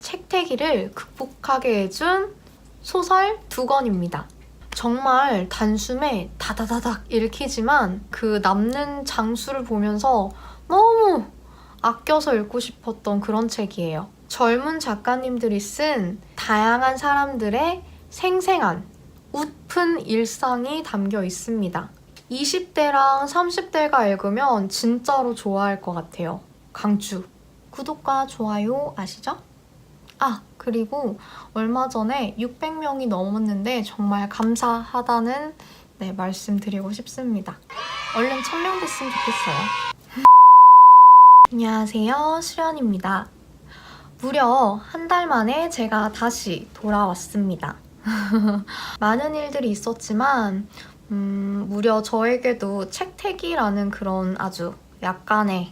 책태기를 극복하게 해준 소설 2권입니다. 정말 단숨에 다다다닥 읽히지만 그 남는 장수를 보면서 너무 아껴서 읽고 싶었던 그런 책이에요. 젊은 작가님들이 쓴 다양한 사람들의 생생한 웃픈 일상이 담겨 있습니다. 20대랑 30대가 읽으면 진짜로 좋아할 것 같아요. 강추! 구독과 좋아요 아시죠? 그리고 얼마 전에 600명이 넘었는데 정말 감사하다는 말씀드리고 싶습니다. 얼른 1000명 됐으면 좋겠어요. 안녕하세요, 수련입니다. 무려 한 달 만에 제가 다시 돌아왔습니다. 많은 일들이 있었지만 무려 저에게도 책태기라는 그런 아주 약간의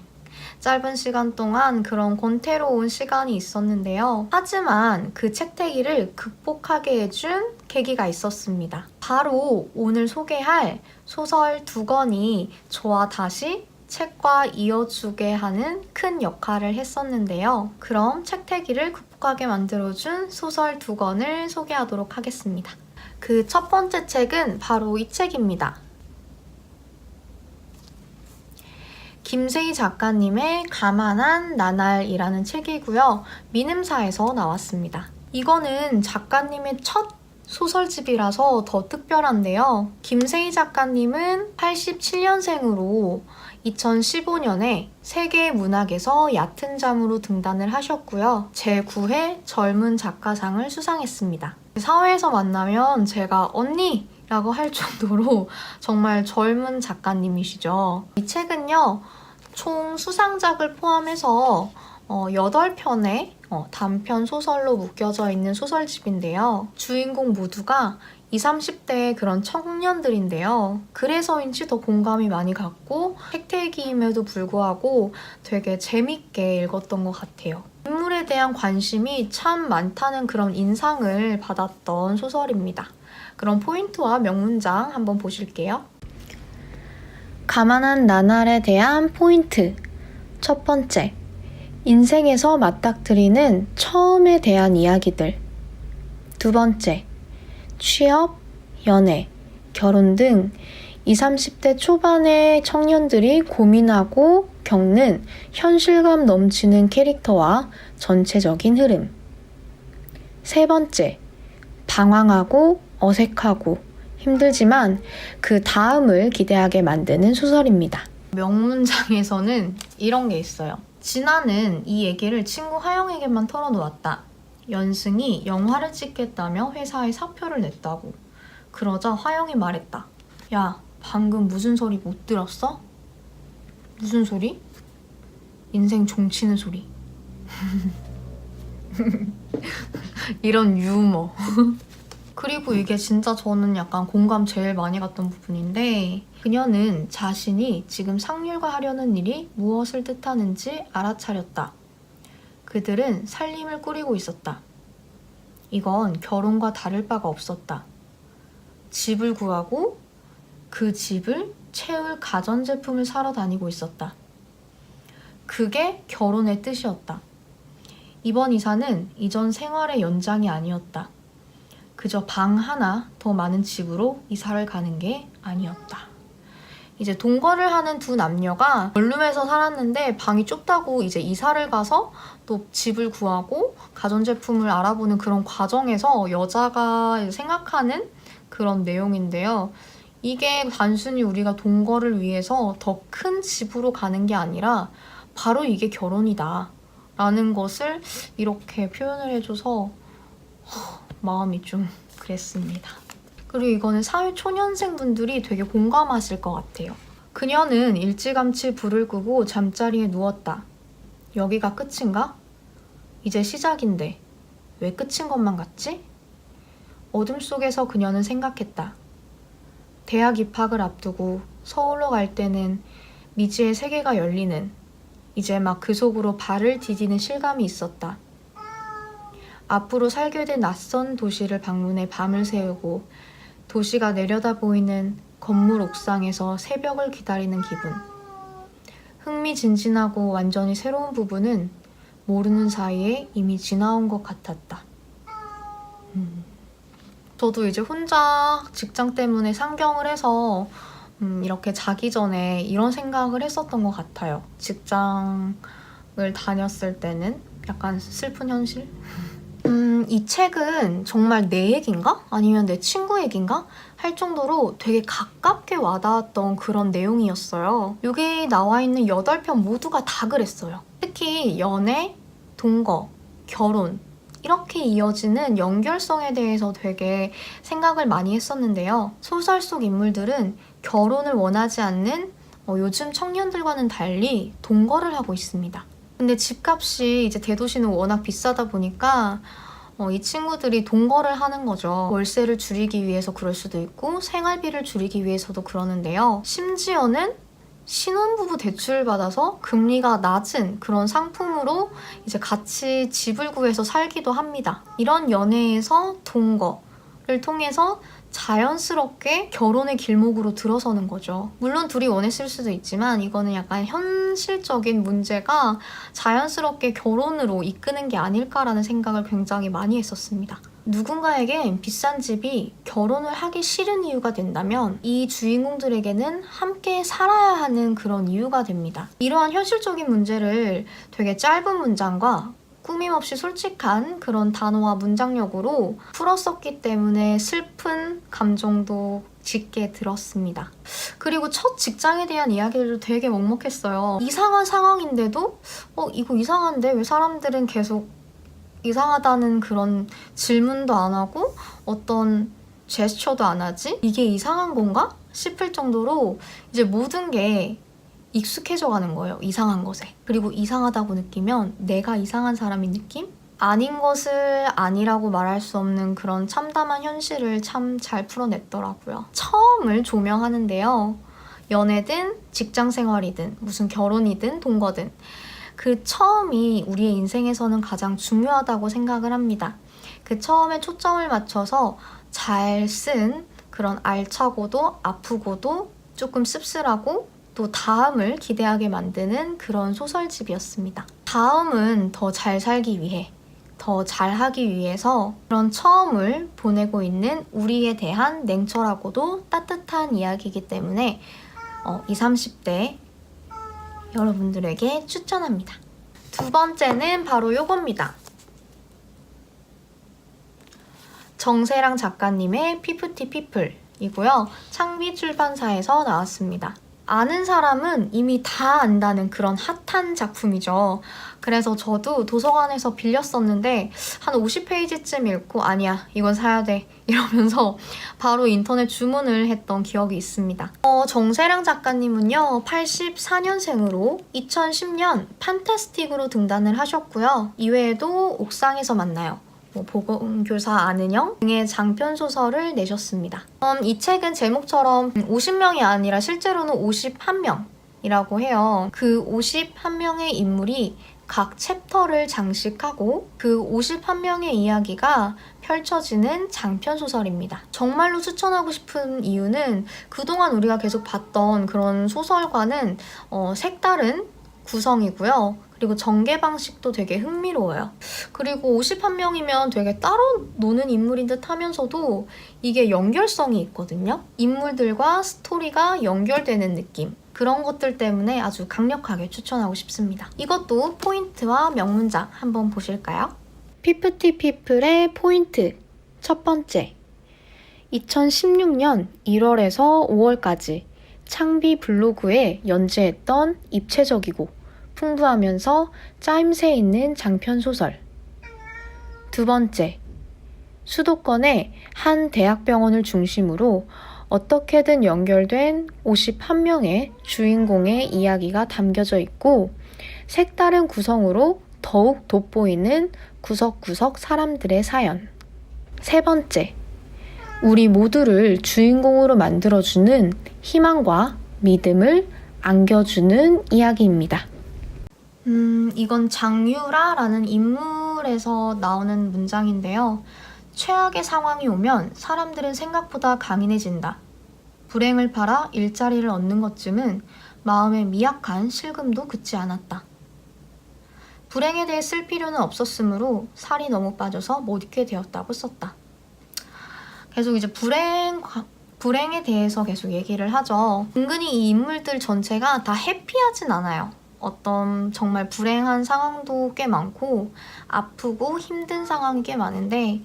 짧은 시간 동안 그런 권태로운 시간이 있었는데요. 하지만 그 책태기를 극복하게 해준 계기가 있었습니다. 바로 오늘 소개할 소설 2권이 저와 다시 책과 이어주게 하는 큰 역할을 했었는데요. 그럼 책태기를 극복하게 만들어준 소설 2권을 소개하도록 하겠습니다. 그 첫 번째 책은 바로 이 책입니다. 김세희 작가님의 가만한 나날이라는 책이고요. 미음사에서 나왔습니다. 이거는 작가님의 첫 소설집이라서 더 특별한데요. 김세희 작가님은 87년생으로 2015년에 세계문학에서 얕은 잠으로 등단을 하셨고요. 제9회 젊은 작가상을 수상했습니다. 사회에서 만나면 제가 언니! 라고 할 정도로 정말 젊은 작가님이시죠. 이 책은요, 총 수상작을 포함해서 8편의 단편 소설로 묶여져 있는 소설집인데요. 주인공 모두가 20, 30대의 그런 청년들인데요. 그래서인지 더 공감이 많이 갔고 책태기임에도 불구하고 되게 재밌게 읽었던 것 같아요. 인물에 대한 관심이 참 많다는 그런 인상을 받았던 소설입니다. 그럼 포인트와 명문장 한번 보실게요. 가만한 나날에 대한 포인트. 첫 번째, 인생에서 맞닥뜨리는 처음에 대한 이야기들. 두 번째, 취업, 연애, 결혼 등 20, 30대 초반의 청년들이 고민하고 겪는 현실감 넘치는 캐릭터와 전체적인 흐름. 세 번째, 방황하고 어색하고 힘들지만 그 다음을 기대하게 만드는 소설입니다. 명문장에서는 이런 게 있어요. 진아는 이 얘기를 친구 하영에게만 털어놓았다. 연승이 영화를 찍겠다며 회사에 사표를 냈다고. 그러자 화영이 말했다. 야, 방금 무슨 소리 못 들었어? 무슨 소리? 인생 종치는 소리. 이런 유머. 그리고 이게 진짜 저는 약간 공감 제일 많이 갔던 부분인데, 그녀는 자신이 지금 상률과 하려는 일이 무엇을 뜻하는지 알아차렸다. 그들은 살림을 꾸리고 있었다. 이건 결혼과 다를 바가 없었다. 집을 구하고 그 집을 채울 가전제품을 사러 다니고 있었다. 그게 결혼의 뜻이었다. 이번 이사는 이전 생활의 연장이 아니었다. 그저 방 하나 더 많은 집으로 이사를 가는 게 아니었다. 이제 동거를 하는 두 남녀가 원룸에서 살았는데 방이 좁다고 이제 이사를 가서 또 집을 구하고 가전제품을 알아보는 그런 과정에서 여자가 생각하는 그런 내용인데요. 이게 단순히 우리가 동거를 위해서 더 큰 집으로 가는 게 아니라 바로 이게 결혼이다 라는 것을 이렇게 표현을 해줘서 마음이 좀 그랬습니다. 그리고 이거는 사회초년생분들이 되게 공감하실 것 같아요. 그녀는 일찌감치 불을 끄고 잠자리에 누웠다. 여기가 끝인가? 이제 시작인데 왜 끝인 것만 같지? 어둠 속에서 그녀는 생각했다. 대학 입학을 앞두고 서울로 갈 때는 미지의 세계가 열리는, 이제 막 그 속으로 발을 디디는 실감이 있었다. 앞으로 살게 된 낯선 도시를 방문해 밤을 새우고 도시가 내려다 보이는 건물 옥상에서 새벽을 기다리는 기분. 흥미진진하고 완전히 새로운 부분은 모르는 사이에 이미 지나온 것 같았다. 저도 이제 혼자 직장 때문에 상경을 해서 이렇게 자기 전에 이런 생각을 했었던 것 같아요. 직장을 다녔을 때는 약간 슬픈 현실? 이 책은 정말 내 얘기인가? 아니면 내 친구 얘기인가? 할 정도로 되게 가깝게 와닿았던 그런 내용이었어요. 여기 나와 있는 8편 모두가 다 그랬어요. 특히 연애, 동거, 결혼 이렇게 이어지는 연결성에 대해서 되게 생각을 많이 했었는데요. 소설 속 인물들은 결혼을 원하지 않는 요즘 청년들과는 달리 동거를 하고 있습니다. 근데 집값이 이제 대도시는 워낙 비싸다 보니까 이 친구들이 동거를 하는 거죠. 월세를 줄이기 위해서 그럴 수도 있고 생활비를 줄이기 위해서도 그러는데요. 심지어는 신혼부부 대출을 받아서 금리가 낮은 그런 상품으로 이제 같이 집을 구해서 살기도 합니다. 이런 연애에서 동거를 통해서 자연스럽게 결혼의 길목으로 들어서는 거죠. 물론 둘이 원했을 수도 있지만 이거는 약간 현실적인 문제가 자연스럽게 결혼으로 이끄는 게 아닐까라는 생각을 굉장히 많이 했었습니다. 누군가에겐 비싼 집이 결혼을 하기 싫은 이유가 된다면 이 주인공들에게는 함께 살아야 하는 그런 이유가 됩니다. 이러한 현실적인 문제를 되게 짧은 문장과 꾸밈없이 솔직한 그런 단어와 문장력으로 풀었었기 때문에 슬픈 감정도 짙게 들었습니다. 그리고 첫 직장에 대한 이야기들도 되게 먹먹했어요. 이상한 상황인데도 이거 이상한데 왜 사람들은 계속 이상하다는 그런 질문도 안 하고 어떤 제스처도 안 하지? 이게 이상한 건가? 싶을 정도로 이제 모든 게 익숙해져 가는 거예요. 이상한 것에. 그리고 이상하다고 느끼면 내가 이상한 사람인 느낌? 아닌 것을 아니라고 말할 수 없는 그런 참담한 현실을 참 잘 풀어냈더라고요. 처음을 조명하는데요. 연애든 직장 생활이든 무슨 결혼이든 동거든 그 처음이 우리의 인생에서는 가장 중요하다고 생각을 합니다. 그 처음에 초점을 맞춰서 잘 쓴 그런 알차고도 아프고도 조금 씁쓸하고 또 다음을 기대하게 만드는 그런 소설집이었습니다. 다음은 더 잘 살기 위해, 더 잘하기 위해서 그런 처음을 보내고 있는 우리에 대한 냉철하고도 따뜻한 이야기이기 때문에 20, 30대 여러분들에게 추천합니다. 두 번째는 바로 요겁니다. 정세랑 작가님의 피프티 피플이고요. 창비 출판사에서 나왔습니다. 아는 사람은 이미 다 안다는 그런 핫한 작품이죠. 그래서 저도 도서관에서 빌렸었는데 한 50페이지쯤 읽고 아니야 이건 사야 돼 이러면서 바로 인터넷 주문을 했던 기억이 있습니다. 정세랑 작가님은요 84년생으로 2010년 판타스틱으로 등단을 하셨고요. 이외에도 옥상에서 만나요, 보건교사 아는 형 등의 장편 소설을 내셨습니다. 이 책은 제목처럼 50명이 아니라 실제로는 51명이라고 해요. 그 51명의 인물이 각 챕터를 장식하고 그 51명의 이야기가 펼쳐지는 장편 소설입니다. 정말로 추천하고 싶은 이유는 그동안 우리가 계속 봤던 그런 소설과는 색다른 구성이고요. 그리고 전개 방식도 되게 흥미로워요. 그리고 51명이면 되게 따로 노는 인물인 듯 하면서도 이게 연결성이 있거든요. 인물들과 스토리가 연결되는 느낌. 그런 것들 때문에 아주 강력하게 추천하고 싶습니다. 이것도 포인트와 명문장 한번 보실까요? 피프티 피플의 포인트 첫 번째, 2016년 1월에서 5월까지 창비 블로그에 연재했던 입체적이고 풍부하면서 짜임새 있는 장편소설. 두 번째, 수도권의 한 대학병원을 중심으로 어떻게든 연결된 51명의 주인공의 이야기가 담겨져 있고 색다른 구성으로 더욱 돋보이는 구석구석 사람들의 사연. 세 번째, 우리 모두를 주인공으로 만들어주는 희망과 믿음을 안겨주는 이야기입니다. 이건 장유라라는 인물에서 나오는 문장인데요. 최악의 상황이 오면 사람들은 생각보다 강인해진다. 불행을 팔아 일자리를 얻는 것쯤은 마음의 미약한 실금도 그치 않았다. 불행에 대해 쓸 필요는 없었으므로 살이 너무 빠져서 못 입게 되었다고 썼다. 계속 이제 불행에 대해서 계속 얘기를 하죠. 은근히 이 인물들 전체가 다 해피하진 않아요. 어떤 정말 불행한 상황도 꽤 많고 아프고 힘든 상황이 꽤 많은데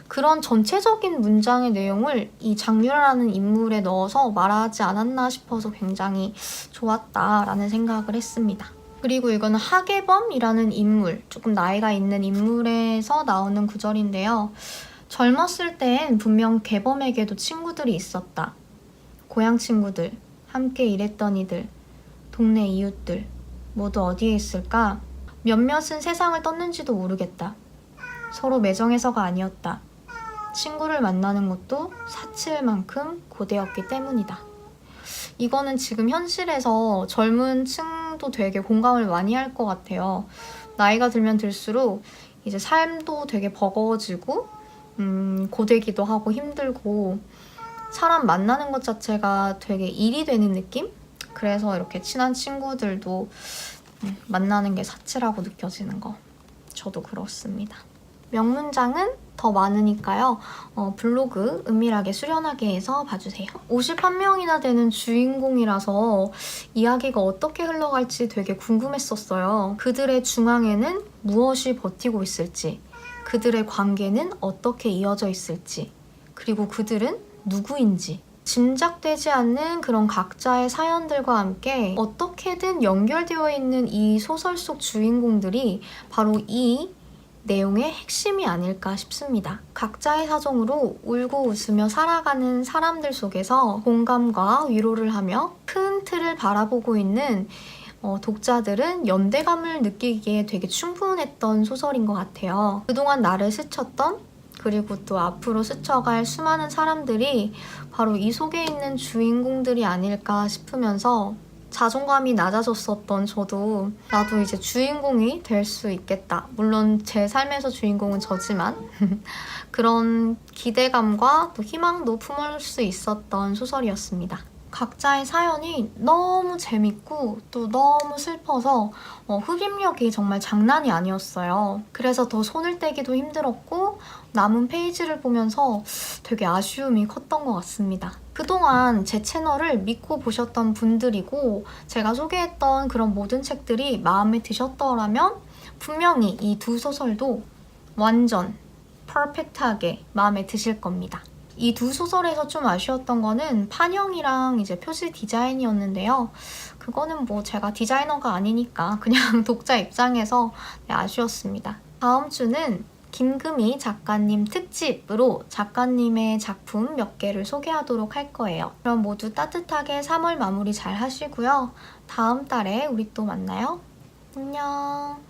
그런 전체적인 문장의 내용을 이 장유라라는 인물에 넣어서 말하지 않았나 싶어서 굉장히 좋았다라는 생각을 했습니다. 그리고 이거는 하계범이라는 인물, 조금 나이가 있는 인물에서 나오는 구절인데요. 젊었을 땐 분명 계범에게도 친구들이 있었다. 고향 친구들, 함께 일했던 이들, 동네 이웃들, 모두 어디에 있을까? 몇몇은 세상을 떴는지도 모르겠다. 서로 매정해서가 아니었다. 친구를 만나는 것도 사치일 만큼 고되었기 때문이다. 이거는 지금 현실에서 젊은 층도 되게 공감을 많이 할 것 같아요. 나이가 들면 들수록 이제 삶도 되게 버거워지고 고되기도 하고 힘들고 사람 만나는 것 자체가 되게 일이 되는 느낌? 그래서 이렇게 친한 친구들도 만나는 게 사치라고 느껴지는 거. 저도 그렇습니다. 명문장은 더 많으니까요. 블로그 은밀하게 수련하게 해서 봐주세요. 51명이나 되는 주인공이라서 이야기가 어떻게 흘러갈지 되게 궁금했었어요. 그들의 중앙에는 무엇이 버티고 있을지, 그들의 관계는 어떻게 이어져 있을지, 그리고 그들은 누구인지 짐작되지 않는 그런 각자의 사연들과 함께 어떻게든 연결되어 있는 이 소설 속 주인공들이 바로 이 내용의 핵심이 아닐까 싶습니다. 각자의 사정으로 울고 웃으며 살아가는 사람들 속에서 공감과 위로를 하며 큰 틀을 바라보고 있는 독자들은 연대감을 느끼기에 되게 충분했던 소설인 것 같아요. 그동안 나를 스쳤던 그리고 또 앞으로 스쳐갈 수많은 사람들이 바로 이 속에 있는 주인공들이 아닐까 싶으면서 자존감이 낮아졌었던 저도 나도 이제 주인공이 될 수 있겠다. 물론 제 삶에서 주인공은 저지만 그런 기대감과 또 희망도 품을 수 있었던 소설이었습니다. 각자의 사연이 너무 재밌고 또 너무 슬퍼서 흡입력이 정말 장난이 아니었어요. 그래서 더 손을 떼기도 힘들었고 남은 페이지를 보면서 되게 아쉬움이 컸던 것 같습니다. 그동안 제 채널을 믿고 보셨던 분들이고 제가 소개했던 그런 모든 책들이 마음에 드셨더라면 분명히 이 두 소설도 완전 퍼펙트하게 마음에 드실 겁니다. 이 두 소설에서 좀 아쉬웠던 거는 판형이랑 이제 표지 디자인이었는데요. 그거는 뭐 제가 디자이너가 아니니까 그냥 독자 입장에서 아쉬웠습니다. 다음 주는 김금희 작가님 특집으로 작가님의 작품 몇 개를 소개하도록 할 거예요. 그럼 모두 따뜻하게 3월 마무리 잘 하시고요. 다음 달에 우리 또 만나요. 안녕.